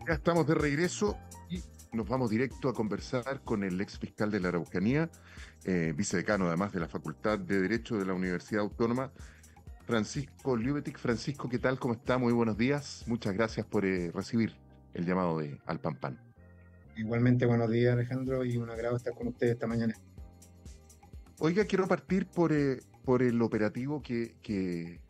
Ya estamos de regreso y nos vamos directo a conversar con el ex fiscal de la Araucanía, vicedecano además de la Facultad de Derecho de la Universidad Autónoma, Francisco Liubetic. Francisco, ¿qué tal? ¿Cómo está? Muy buenos días. Muchas gracias por recibir el llamado de Al Pan Pan. Igualmente, buenos días, Alejandro, y un agrado estar con ustedes esta mañana. Oiga, quiero partir por el operativo que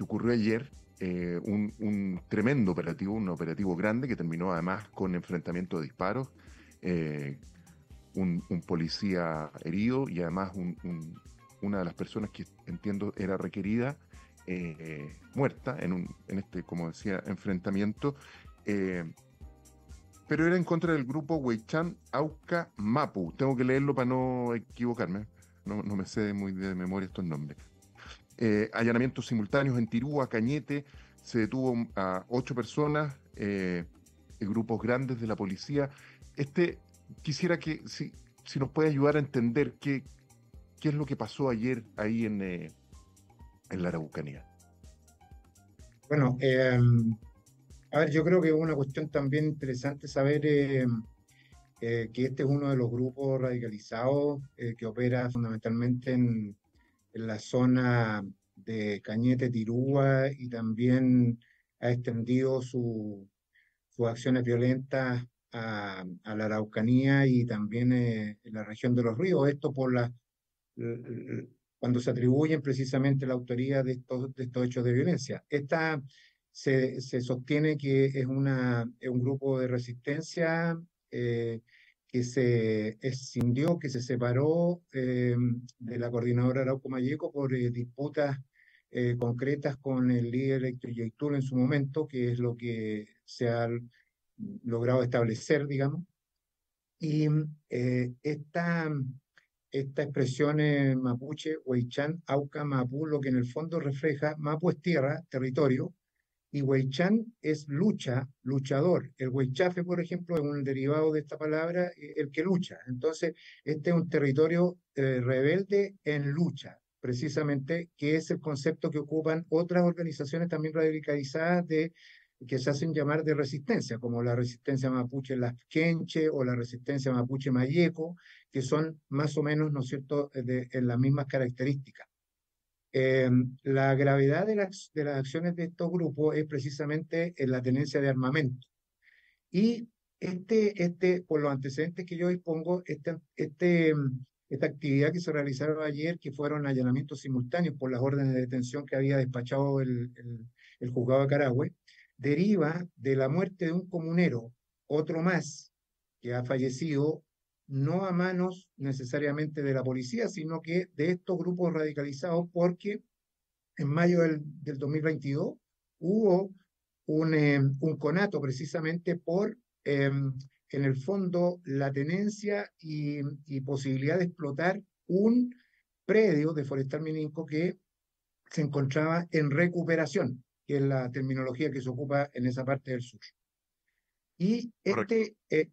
ocurrió ayer, un tremendo operativo, un operativo grande que terminó además con enfrentamiento de disparos, eh, un policía herido y además una de las personas que entiendo era requerida muerta en este, como decía, enfrentamiento. eh, pero era en contra del grupo Huaychán Auca Mapu. Tengo que leerlo para no equivocarme. No me sé muy de memoria estos nombres. Allanamientos simultáneos en Tirúa, Cañete, se detuvo a 8 personas, grupos grandes de la policía. Este, quisiera que si nos puede ayudar a entender qué es lo que pasó ayer ahí en la Araucanía. Bueno, a ver, yo creo que es una cuestión también interesante saber que este es uno de los grupos radicalizados que opera fundamentalmente en la zona de Cañete, Tirúa, y también ha extendido sus acciones violentas a la Araucanía y también en la región de los ríos. Esto por cuando se atribuyen precisamente la autoría de estos hechos de violencia. Esta se sostiene que es un grupo de resistencia que se escindió, que se separó de la coordinadora Arauco Mayeco por disputas concretas con el líder Héctor Yaitul en su momento, que es lo que se ha logrado establecer, digamos. Y esta expresión mapuche, Huaychán, Auca, Mapú, lo que en el fondo refleja, Mapu es tierra, territorio, y Huaychán es lucha, luchador. El Huaychafe, por ejemplo, es un derivado de esta palabra, el que lucha. Entonces, este es un territorio rebelde en lucha, precisamente, que es el concepto que ocupan otras organizaciones también radicalizadas que se hacen llamar de resistencia, como la resistencia mapuche Lasquenche o la resistencia mapuche Mayeco, que son más o menos, ¿no es cierto?, en las mismas características. Eh, la gravedad de las acciones de estos grupos es precisamente en la tenencia de armamento. Y por los antecedentes que yo dispongo, esta actividad que se realizaron ayer, que fueron allanamientos simultáneos por las órdenes de detención que había despachado el juzgado de Carahue, deriva de la muerte de un comunero, otro más, que ha fallecido no a manos necesariamente de la policía, sino que de estos grupos radicalizados, porque en mayo del 2022 hubo un conato precisamente por, en el fondo, la tenencia y posibilidad de explotar un predio de Forestal Mininco que se encontraba en recuperación, que es la terminología que se ocupa en esa parte del sur. Y Correcto.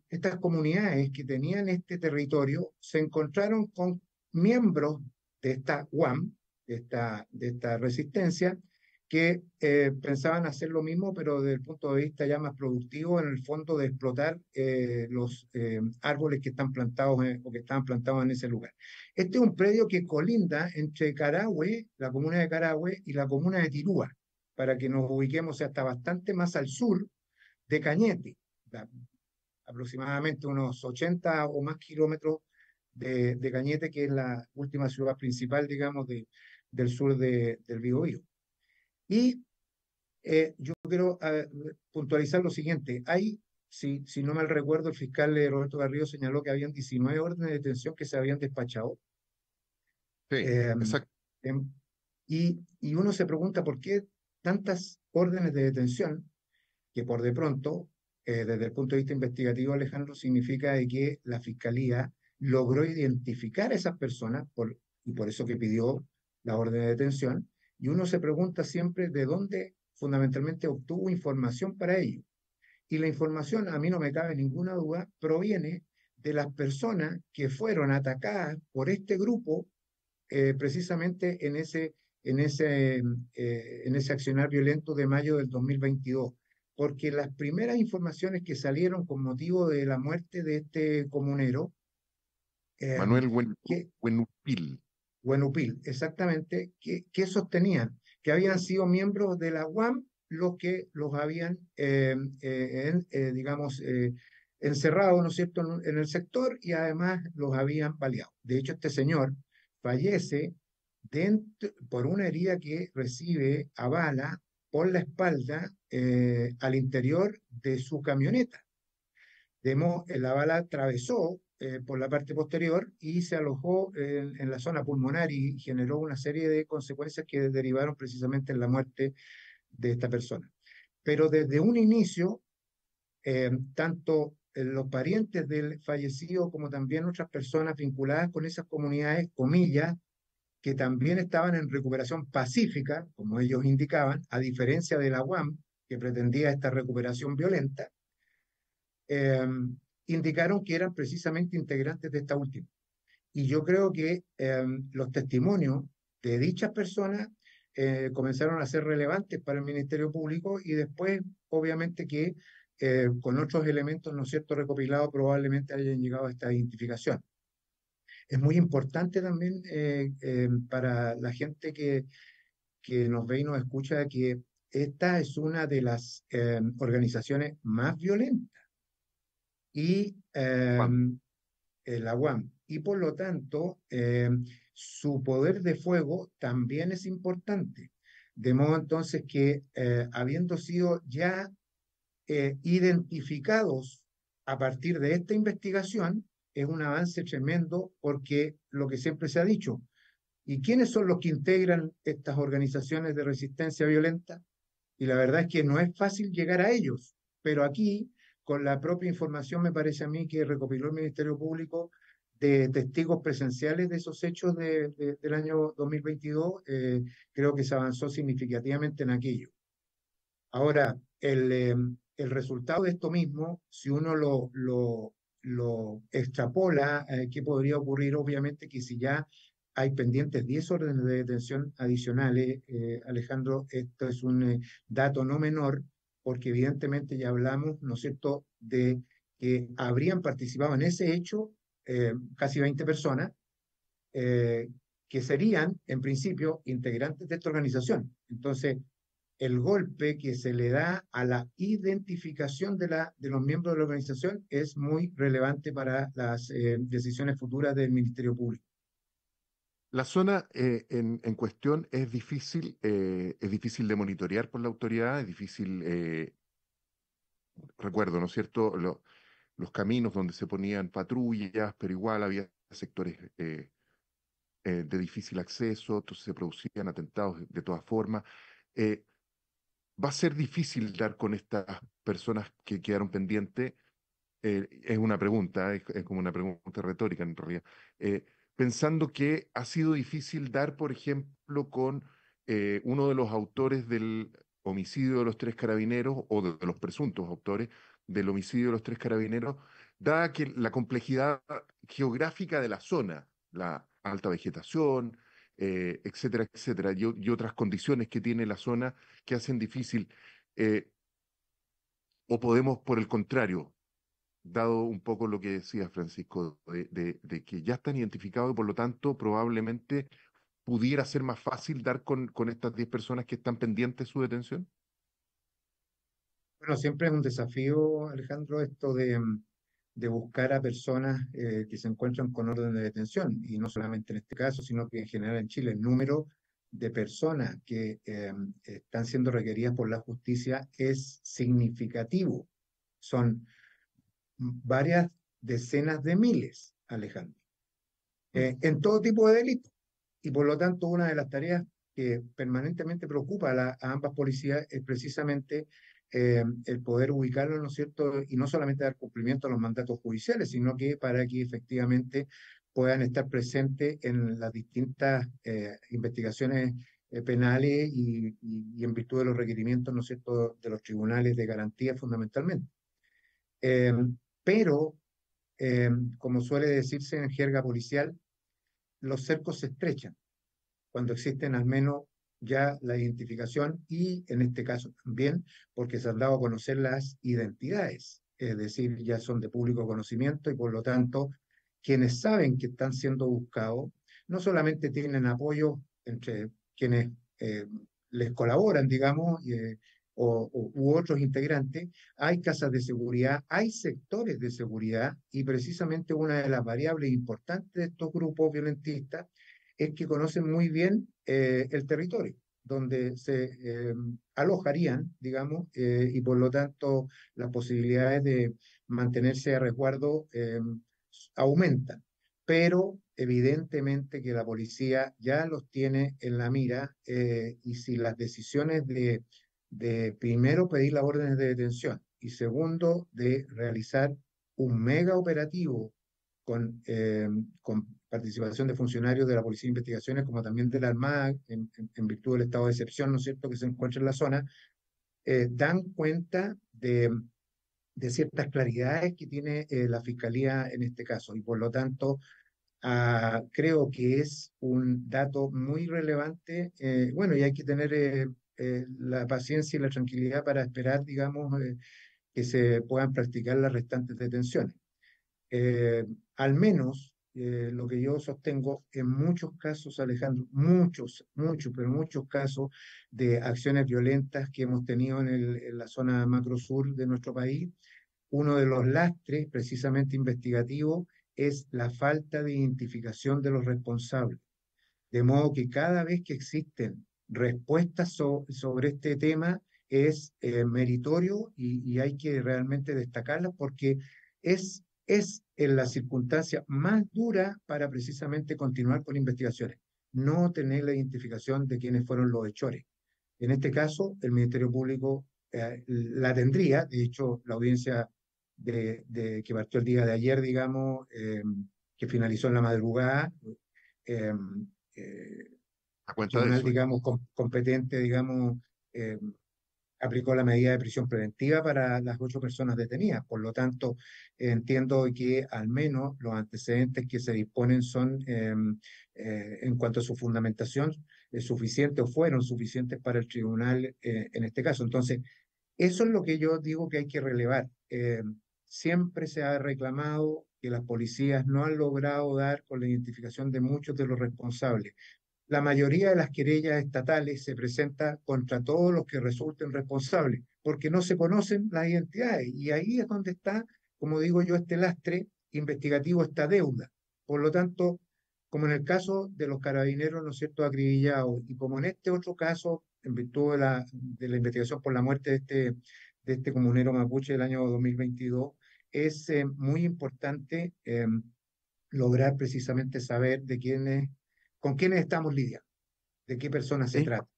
estas comunidades que tenían este territorio se encontraron con miembros de esta UAM, de esta resistencia, que pensaban hacer lo mismo, pero desde el punto de vista ya más productivo, en el fondo de explotar los árboles que están plantados o que estaban plantados en ese lugar. Este es un predio que colinda entre Carahue, la comuna de Carahue, y la comuna de Tirúa, para que nos ubiquemos hasta bastante más al sur de Cañete, aproximadamente unos 80 o más kilómetros de Cañete, que es la última ciudad principal, digamos, del sur del Biobío. Y yo quiero puntualizar lo siguiente. Si no mal recuerdo, el fiscal Roberto Garrido señaló que habían 19 órdenes de detención que se habían despachado. Sí, Eh, exacto. y uno se pregunta por qué tantas órdenes de detención que por de pronto, desde el punto de vista investigativo, Alejandro, significa de que la Fiscalía logró identificar a esas personas y por eso que pidió la orden de detención, y uno se pregunta siempre de dónde fundamentalmente obtuvo información para ello. Y la información, a mí no me cabe ninguna duda, proviene de las personas que fueron atacadas por este grupo precisamente en ese accionar violento de mayo del 2022. porque las primeras informaciones que salieron con motivo de la muerte de este comunero, eh, Manuel que, Huenupil. Buenupil, exactamente, que sostenían que habían sido miembros de la UAM los que los habían, digamos, encerrado, ¿no es cierto?, en el sector y además los habían baleado. De hecho, este señor fallece por una herida que recibe a bala por la espalda al interior de su camioneta. La bala atravesó por la parte posterior y se alojó en la zona pulmonar y generó una serie de consecuencias que derivaron precisamente en la muerte de esta persona. Pero desde un inicio, tanto los parientes del fallecido como también otras personas vinculadas con esas comunidades, comillas, que también estaban en recuperación pacífica, como ellos indicaban, a diferencia de la UAM, que pretendía esta recuperación violenta, eh, indicaron que eran precisamente integrantes de esta última. Y yo creo que los testimonios de dichas personas comenzaron a ser relevantes para el Ministerio Público y después, obviamente, que con otros elementos, ¿no es cierto?, recopilados, probablemente hayan llegado a esta identificación. Es muy importante también para la gente que nos ve y nos escucha que esta es una de las organizaciones más violentas y Juan, la UAM. Y por lo tanto, su poder de fuego también es importante. De modo entonces que, habiendo sido ya identificados a partir de esta investigación, es un avance tremendo porque lo que siempre se ha dicho, ¿y quiénes son los que integran estas organizaciones de resistencia violenta? Y la verdad es que no es fácil llegar a ellos, pero aquí, con la propia información, me parece a mí que recopiló el Ministerio Público de testigos presenciales de esos hechos del año 2022, creo que se avanzó significativamente en aquello. Ahora, el resultado de esto mismo, si uno lo extrapola, ¿qué podría ocurrir? Obviamente que si ya hay pendientes 10 órdenes de detención adicionales, Alejandro, esto es un dato no menor, porque evidentemente ya hablamos, ¿no es cierto?, de que habrían participado en ese hecho casi 20 personas, eh, que serían, en principio, integrantes de esta organización. Entonces, el golpe que se le da a la identificación de los miembros de la organización es muy relevante para las decisiones futuras del Ministerio Público. la zona en cuestión es difícil de monitorear por la autoridad, es difícil, recuerdo, ¿no es cierto? Los caminos donde se ponían patrullas, pero igual había sectores de difícil acceso, entonces se producían atentados de todas formas. Eh, Va a ser difícil dar con estas personas que quedaron pendientes. Es una pregunta, es como una pregunta retórica en realidad. Eh, Pensando que ha sido difícil dar, por ejemplo, con uno de los autores del homicidio de los tres carabineros o de los presuntos autores del homicidio de los tres carabineros, dada que la complejidad geográfica de la zona, la alta vegetación, etcétera, etcétera, y otras condiciones que tiene la zona que hacen difícil, eh, o podemos, por el contrario, dado un poco lo que decía Francisco, de que ya están identificados y por lo tanto probablemente pudiera ser más fácil dar con estas 10 personas que están pendientes de su detención? Bueno, siempre es un desafío, Alejandro, esto de buscar a personas que se encuentran con orden de detención, y no solamente en este caso, sino que en general en Chile. El número de personas que están siendo requeridas por la justicia es significativo. Son varias decenas de miles, Alejandro, Mm. en todo tipo de delitos. Y por lo tanto, una de las tareas que permanentemente preocupa a ambas policías es precisamente el poder ubicarlos, ¿no es cierto? Y no solamente dar cumplimiento a los mandatos judiciales, sino que para que efectivamente puedan estar presentes en las distintas investigaciones penales y en virtud de los requerimientos, ¿no es cierto?, de los tribunales de garantía fundamentalmente. Eh, pero, como suele decirse en jerga policial, los cercos se estrechan cuando existen al menos ya la identificación y en este caso también porque se han dado a conocer las identidades, es decir, ya son de público conocimiento y por lo tanto quienes saben que están siendo buscados no solamente tienen apoyo entre quienes les colaboran, digamos, u otros integrantes, hay casas de seguridad, hay sectores de seguridad y precisamente una de las variables importantes de estos grupos violentistas es que conocen muy bien el territorio donde se alojarían, digamos, y por lo tanto las posibilidades de mantenerse a resguardo aumentan. Pero evidentemente que la policía ya los tiene en la mira y si las decisiones de primero pedir las órdenes de detención y segundo de realizar un mega operativo con participación de funcionarios de la Policía de Investigaciones como también de la Armada en virtud del estado de excepción, ¿no es cierto?, que se encuentra en la zona, dan cuenta de ciertas claridades que tiene la Fiscalía en este caso y por lo tanto creo que es un dato muy relevante. Bueno, y hay que tener la paciencia y la tranquilidad para esperar, digamos, que se puedan practicar las restantes detenciones. Eh, Al menos lo que yo sostengo, en muchos casos, Alejandro, pero muchos casos de acciones violentas que hemos tenido en la zona macro sur de nuestro país, uno de los lastres precisamente investigativos es la falta de identificación de los responsables. De modo que cada vez que existen respuestas sobre este tema es meritorio y hay que realmente destacarlas porque es en la circunstancia más dura para precisamente continuar con investigaciones, no tener la identificación de quiénes fueron los hechores. En este caso, el Ministerio Público la tendría, de hecho, la audiencia que partió el día de ayer, digamos, que finalizó en la madrugada, eh, A el cuenta de tribunal, eso. digamos, competente, digamos, eh, aplicó la medida de prisión preventiva para las 8 personas detenidas. Por lo tanto, entiendo que al menos los antecedentes que se disponen son, en cuanto a su fundamentación, suficientes o fueron suficientes para el tribunal en este caso. Entonces, eso es lo que yo digo que hay que relevar. Siempre se ha reclamado que las policías no han logrado dar con la identificación de muchos de los responsables. La mayoría de las querellas estatales se presenta contra todos los que resulten responsables, porque no se conocen las identidades. Y ahí es donde está, como digo yo, este lastre investigativo, esta deuda. Por lo tanto, como en el caso de los carabineros, ¿no es cierto?, acribillados, y como en este otro caso, en virtud de la investigación por la muerte de este comunero mapuche del año 2022, es muy importante lograr precisamente saber con quiénes estamos lidiando, de qué personas se Es, trata.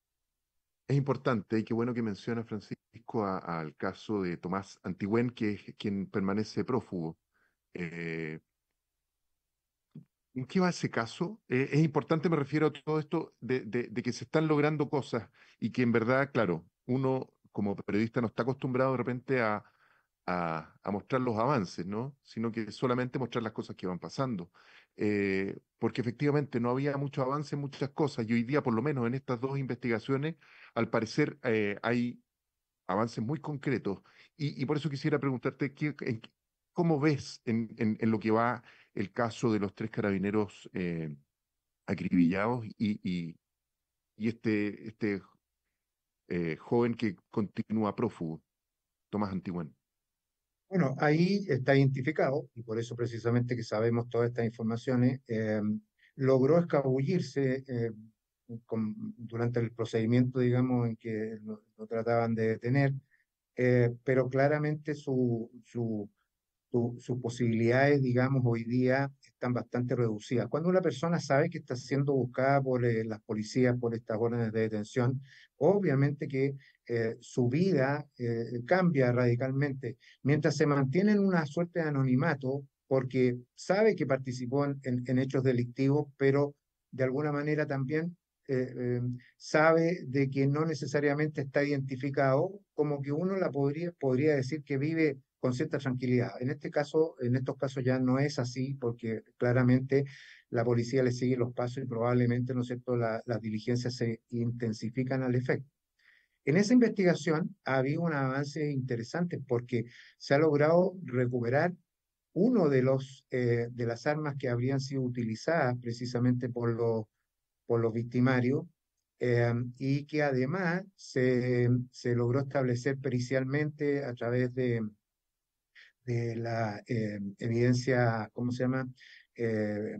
es importante y qué bueno que menciona Francisco al caso de Tomás Antigüén, que es quien permanece prófugo. Eh, ¿En qué va ese caso? Es importante, me refiero a todo esto de que se están logrando cosas y que en verdad, claro, uno como periodista no está acostumbrado de repente a mostrar los avances, ¿no? Sino que solamente mostrar las cosas que van pasando. Porque efectivamente no había mucho avance en muchas cosas y hoy día, por lo menos en estas dos investigaciones, al parecer hay avances muy concretos. Y por eso quisiera preguntarte, ¿cómo ves en lo que va el caso de los tres carabineros acribillados y este joven que continúa prófugo, Tomás Antigüén? Bueno, ahí está identificado, y por eso precisamente que sabemos todas estas informaciones, logró escabullirse durante el procedimiento, digamos, en que lo trataban de detener, pero claramente sus posibilidades, digamos, hoy día están bastante reducidas. Cuando una persona sabe que está siendo buscada por las policías por estas órdenes de detención, obviamente que su vida cambia radicalmente. Mientras se mantiene en una suerte de anonimato, porque sabe que participó en hechos delictivos, pero de alguna manera también sabe de que no necesariamente está identificado, como que uno podría decir que vive con cierta tranquilidad. En este caso, en estos casos ya no es así, porque claramente la policía le sigue los pasos y probablemente, ¿no es cierto?, las diligencias se intensifican al efecto. En esa investigación ha habido un avance interesante porque se ha logrado recuperar uno de las armas que habrían sido utilizadas precisamente por los victimarios, y que además se logró establecer pericialmente a través de la evidencia, ¿cómo se llama?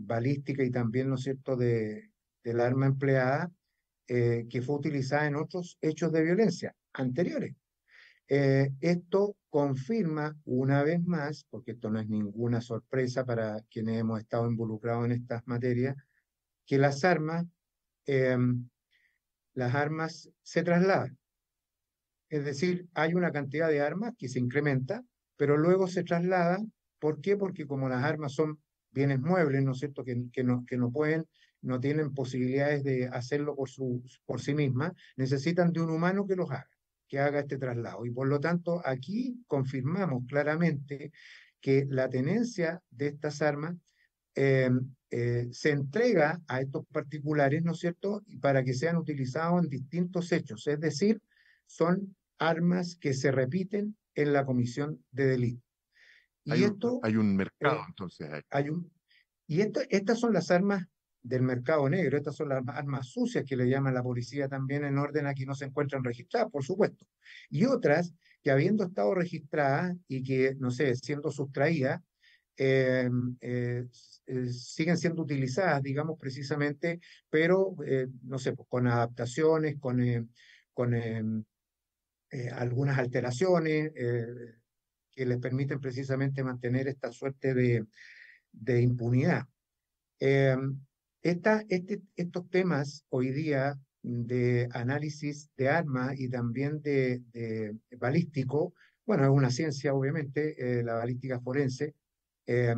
Balística y también, ¿no es cierto?, del arma empleada, que fue utilizada en otros hechos de violencia anteriores. Esto confirma una vez más, porque esto no es ninguna sorpresa para quienes hemos estado involucrados en estas materias, que eh, las armas se trasladan. Es decir, hay una cantidad de armas que se incrementa, pero luego se trasladan. ¿Por qué? Porque como las armas son bienes muebles, ¿no es cierto?, que no pueden, no tienen posibilidades de hacerlo por sí mismas, necesitan de un humano que haga este traslado. Y por lo tanto, aquí confirmamos claramente que la tenencia de estas armas eh, se entrega a estos particulares, ¿no es cierto?, para que sean utilizados en distintos hechos, es decir, son armas que se repiten en la comisión de delito. Y esto, Hay un mercado, eh, entonces. hay un, y estas son las armas del mercado negro, estas son las armas sucias que le llama la policía también en orden a que no se encuentran registradas, por supuesto. Y otras que habiendo estado registradas y que, no sé, siendo sustraídas, eh, eh, siguen siendo utilizadas, digamos, precisamente, pero, no sé, pues, con adaptaciones, con algunas alteraciones que les permiten precisamente mantener esta suerte de impunidad. Eh, estos temas hoy día de análisis de armas y también de balístico, bueno, es una ciencia obviamente, la balística forense, eh,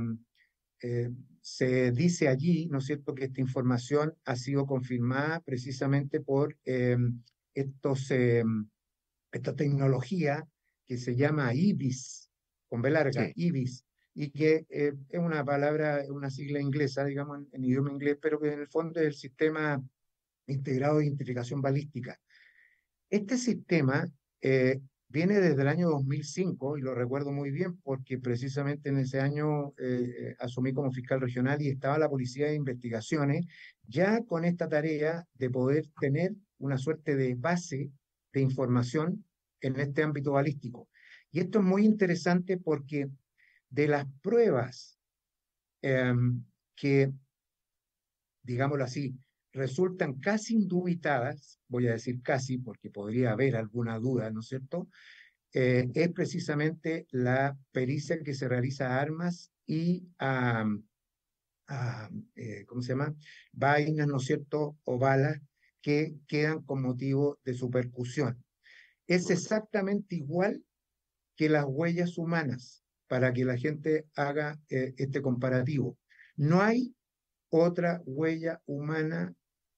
eh, se dice allí, ¿no es cierto?, que esta información ha sido confirmada precisamente por estos, esta tecnología que se llama IBIS, con B larga, Sí, IBIS, y que es una palabra, una sigla inglesa, digamos, en idioma inglés, pero que en el fondo es el sistema integrado de identificación balística. Este sistema viene desde el año 2005 y lo recuerdo muy bien porque precisamente en ese año asumí como fiscal regional y estaba la Policía de Investigaciones ya con esta tarea de poder tener una suerte de base de información en este ámbito balístico. Y esto es muy interesante porque de las pruebas eh, que, digámoslo así, resultan casi indubitadas, voy a decir casi porque podría haber alguna duda, ¿no es cierto? Es precisamente la pericia que se realiza a armas y ¿cómo se llama? Vainas, ¿no es cierto? O balas que quedan con motivo de su percusión. Es exactamente igual que las huellas humanas, para que la gente haga este comparativo. No hay otra huella humana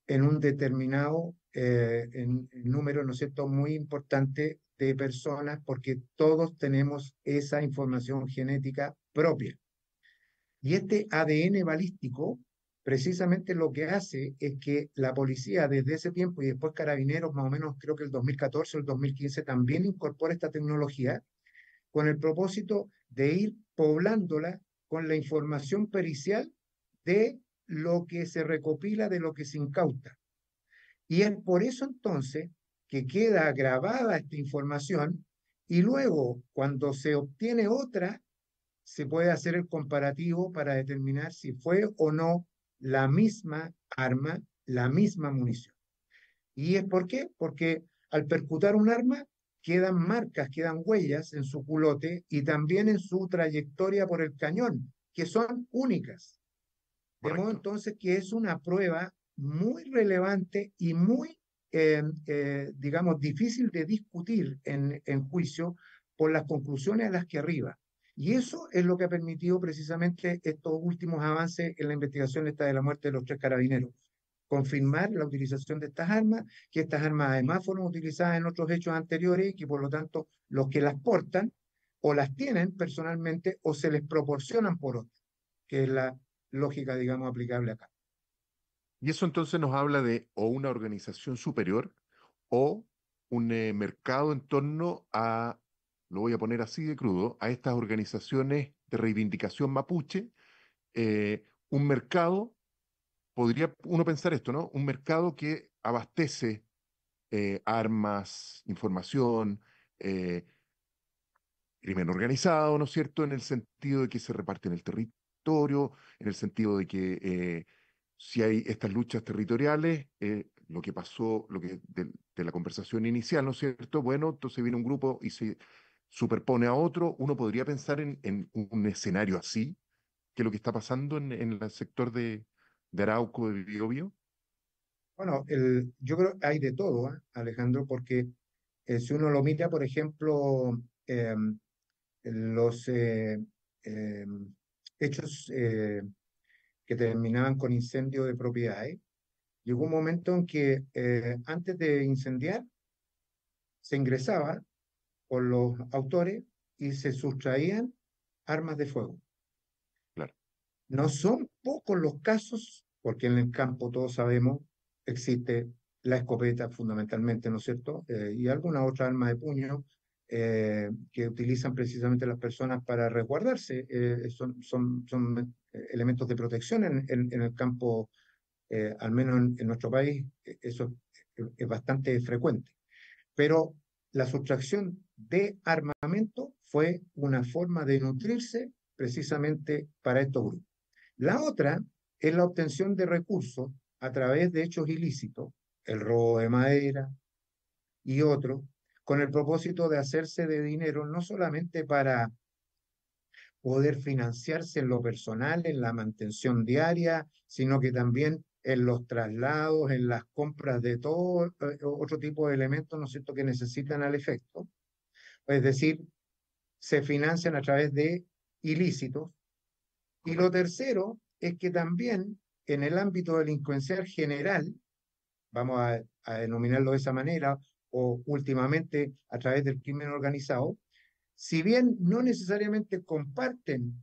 en un determinado en número, ¿no es cierto?, muy importante de personas, porque todos tenemos esa información genética propia. Y este ADN balístico, precisamente lo que hace es que la policía desde ese tiempo y después Carabineros, más o menos creo que el 2014 o el 2015, también incorpora esta tecnología con el propósito de ir poblándola con la información pericial de lo que se recopila, de lo que se incauta. Y es por eso entonces que queda grabada esta información y luego cuando se obtiene otra, se puede hacer el comparativo para determinar si fue o no la misma arma, la misma munición. ¿Y es por qué? Porque al percutar un arma quedan marcas, quedan huellas en su culote y también en su trayectoria por el cañón, que son únicas. De modo correcto. entonces que es una prueba muy relevante y muy, digamos, difícil de discutir en juicio por las conclusiones a las que arriba. Y eso es lo que ha permitido precisamente estos últimos avances en la investigación esta de la muerte de los tres carabineros. Confirmar la utilización de estas armas, que estas armas además fueron utilizadas en otros hechos anteriores y que por lo tanto los que las portan o las tienen personalmente o se les proporcionan por otros, que es la lógica, digamos, aplicable acá. Y eso entonces nos habla de o una organización superior o un mercado en torno a, lo voy a poner así de crudo, a estas organizaciones de reivindicación mapuche, un mercado, podría uno pensar esto, ¿no? Un mercado que abastece armas, información, eh, crimen organizado, ¿no es cierto? En el sentido de que se reparte en el territorio, en el sentido de que si hay estas luchas territoriales, lo que pasó, de la conversación inicial, ¿no es cierto? Bueno, entonces viene un grupo y se superpone a otro. Uno podría pensar en un escenario así, que es lo que está pasando en el sector de Arauco, de Biobío. Bueno, yo creo que hay de todo, Alejandro, porque si uno lo mira, por ejemplo, los hechos que terminaban con incendio de propiedades, llegó un momento en que antes de incendiar se ingresaba por los autores y se sustraían armas de fuego. Claro, No son pocos los casos, porque en el campo todos sabemos existe la escopeta fundamentalmente, ¿no es cierto? Y alguna otra arma de puño que utilizan precisamente las personas para resguardarse. Son elementos de protección en el campo, al menos en nuestro país, eso es bastante frecuente. Pero la sustracción de armamento fue una forma de nutrirse precisamente para estos grupos. La otra es la obtención de recursos a través de hechos ilícitos, el robo de madera y otros, con el propósito de hacerse de dinero no solamente para poder financiarse en lo personal, en la mantención diaria, sino que también en los traslados, en las compras de todo otro tipo de elementos, ¿no es cierto?, que necesitan al efecto. Es decir, se financian a través de ilícitos. Y lo correcto. tercero es que también en el ámbito delincuencial general, vamos a denominarlo de esa manera, o últimamente a través del crimen organizado, si bien no necesariamente comparten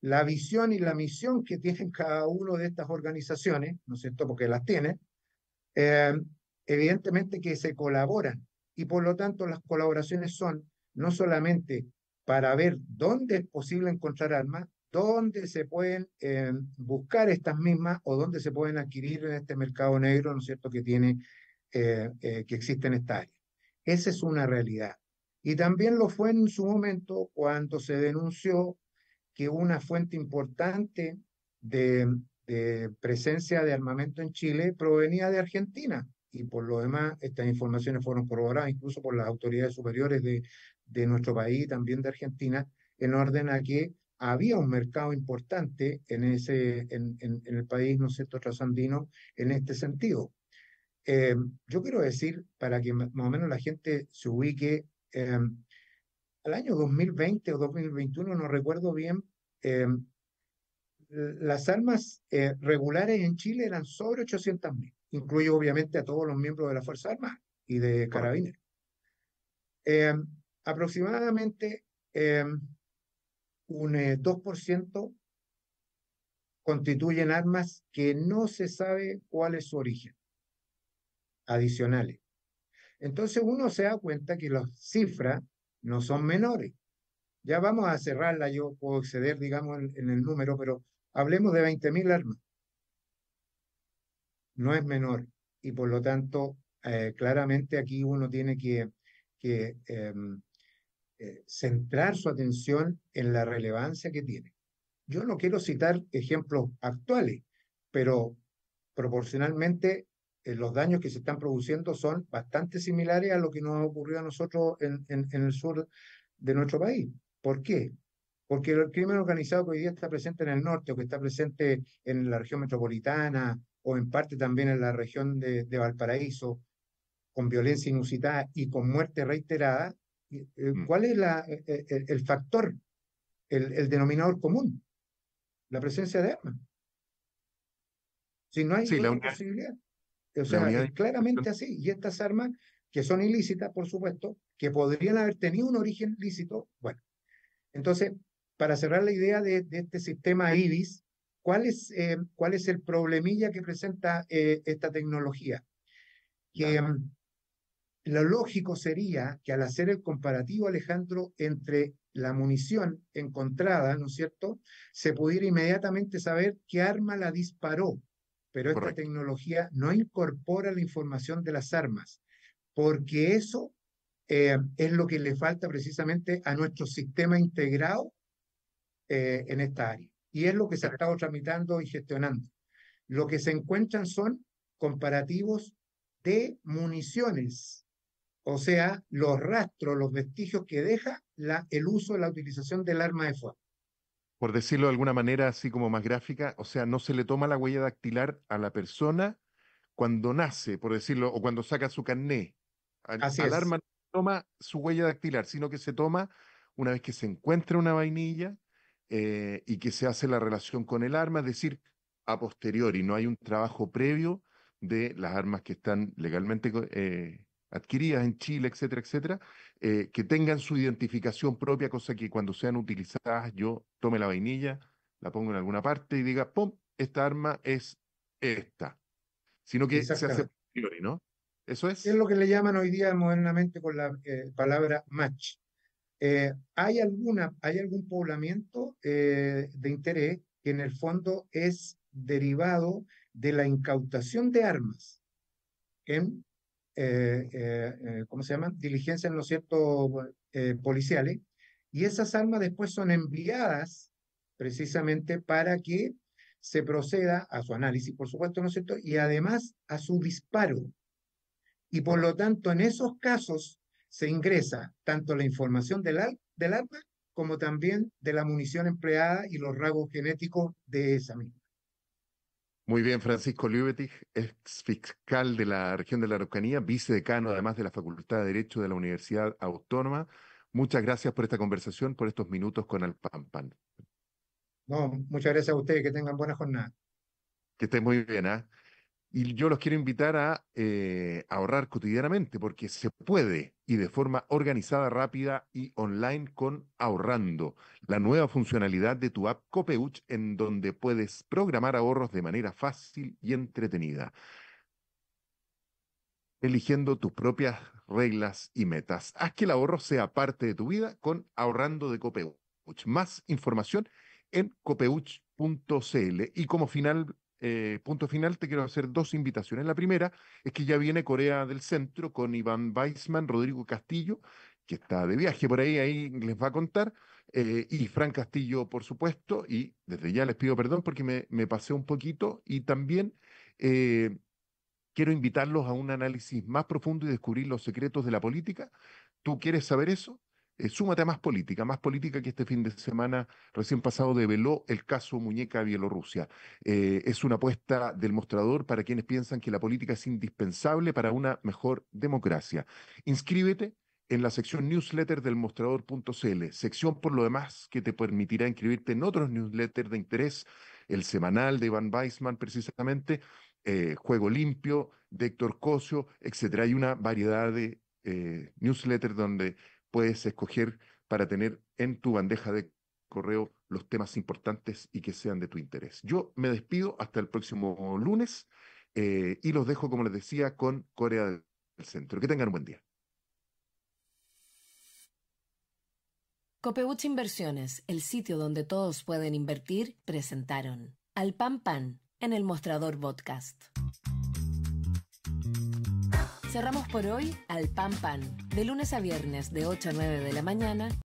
la visión y la misión que tienen cada uno de estas organizaciones, ¿no es cierto?, porque las tienen, eh, evidentemente que se colaboran y por lo tanto las colaboraciones son no solamente para ver dónde es posible encontrar armas, dónde se pueden buscar estas mismas o dónde se pueden adquirir en este mercado negro, ¿no es cierto?, que tiene, que existe en esta área. Esa es una realidad. Y también lo fue en su momento cuando se denunció que una fuente importante de presencia de armamento en Chile provenía de Argentina. Y por lo demás, estas informaciones fueron corroboradas incluso por las autoridades superiores de nuestro país y también de Argentina, en orden a que había un mercado importante en el país, ¿no es cierto?, trasandino, en este sentido. Eh, yo quiero decir, para que más o menos la gente se ubique, al año 2020 o 2021, no recuerdo bien, eh, las armas regulares en Chile eran sobre 800.000, incluye obviamente a todos los miembros de la Fuerza Armada y de Correcto. Carabineros. Eh, aproximadamente un 2% constituyen armas que no se sabe cuál es su origen, adicionales. Entonces uno se da cuenta que las cifras no son menores. Ya vamos a cerrarla, yo puedo exceder, digamos, en el número, pero hablemos de 20.000 armas. No es menor. Y por lo tanto, claramente aquí uno tiene que centrar su atención en la relevancia que tiene. Yo no quiero citar ejemplos actuales, pero proporcionalmente los daños que se están produciendo son bastante similares a lo que nos ha ocurrido a nosotros en el sur de nuestro país. ¿Por qué? Porque el crimen organizado que hoy día está presente en el norte o que está presente en la región metropolitana o en parte también en la región de Valparaíso, con violencia inusitada y con muerte reiterada, Mm. ¿cuál es el factor, el denominador común? La presencia de armas. Si no hay Sí, otra posibilidad. O la sea, unidad de es claramente investigación, así. Y estas armas, que son ilícitas, por supuesto, que podrían haber tenido un origen lícito, bueno, Entonces, para cerrar la idea de este sistema IBIS, cuál es el problemilla que presenta esta tecnología? Que lo lógico sería que al hacer el comparativo, Alejandro, entre la munición encontrada, ¿no es cierto?, se pudiera inmediatamente saber qué arma la disparó, pero esta Correcto. tecnología no incorpora la información de las armas, porque eso es lo que le falta precisamente a nuestro sistema integrado en esta área. Y es lo que se ha estado tramitando y gestionando. Lo que se encuentran son comparativos de municiones, o sea, los rastros, los vestigios que deja el uso, la utilización del arma de fuego. Por decirlo de alguna manera, así como más gráfica, o sea, no se le toma la huella dactilar a la persona cuando nace, por decirlo, o cuando saca su carné. Así Al es, arma no se toma su huella dactilar, sino que se toma una vez que se encuentra una vainilla y que se hace la relación con el arma, es decir, a posteriori, no hay un trabajo previo de las armas que están legalmente adquiridas en Chile, etcétera, etcétera, que tengan su identificación propia, cosa que cuando sean utilizadas yo tome la vainilla, la pongo en alguna parte y diga, ¡pum!, esta arma es esta, sino que se hace a exactamente. posteriori, ¿no? ¿Eso Es es? lo que le llaman hoy día modernamente con la palabra match. ¿Hay algún poblamiento de interés que en el fondo es derivado de la incautación de armas en, ¿cómo se llaman? Diligencias, ¿no es cierto?, policiales, y esas armas después son enviadas precisamente para que se proceda a su análisis, por supuesto, ¿no es cierto?, y además a su disparo. Y por lo Correcto. tanto, en esos casos se ingresa tanto la información del arma como también de la munición empleada y los rasgos genéticos de esa misma. Muy bien, Francisco Liubetig, ex fiscal de la región de la Araucanía, vicedecano además de la Facultad de Derecho de la Universidad Autónoma. Muchas gracias por esta conversación, por estos minutos con Alpampan. No, muchas gracias a ustedes, que tengan buena jornada. Que estés muy bien, ¿ah? Y yo los quiero invitar a ahorrar cotidianamente, porque se puede y de forma organizada, rápida y online con Ahorrando, la nueva funcionalidad de tu app Copeuch, en donde puedes programar ahorros de manera fácil y entretenida, eligiendo tus propias reglas y metas. Haz que el ahorro sea parte de tu vida con Ahorrando de Copeuch. Más información en copeuch.cl. Y como punto final, te quiero hacer dos invitaciones. La primera es que ya viene Corea del Centro con Iván Weissman, Rodrigo Castillo, que está de viaje por ahí les va a contar, y Fran Castillo, por supuesto, y desde ya les pido perdón porque me pasé un poquito, y también eh, quiero invitarlos a un análisis más profundo y descubrir los secretos de la política. ¿Tú quieres saber eso? Súmate a Más Política, que este fin de semana recién pasado develó el caso Muñeca Bielorrusia. Es una apuesta del mostrador para quienes piensan que la política es indispensable para una mejor democracia. Inscríbete en la sección newsletter del mostrador.cl, sección por lo demás que te permitirá inscribirte en otros newsletters de interés, el semanal de Iván Weissman precisamente, Juego Limpio, de Héctor Cosio, etcétera. Hay una variedad de newsletters donde puedes escoger para tener en tu bandeja de correo los temas importantes y que sean de tu interés. Yo me despido hasta el próximo lunes y los dejo, como les decía, con Corea del Centro. Que tengan un buen día. Copeuch Inversiones, el sitio donde todos pueden invertir, presentaron Al Pan Pan en el Mostrador Podcast. Cerramos por hoy Al Pan Pan, de lunes a viernes de 8 a 9 de la mañana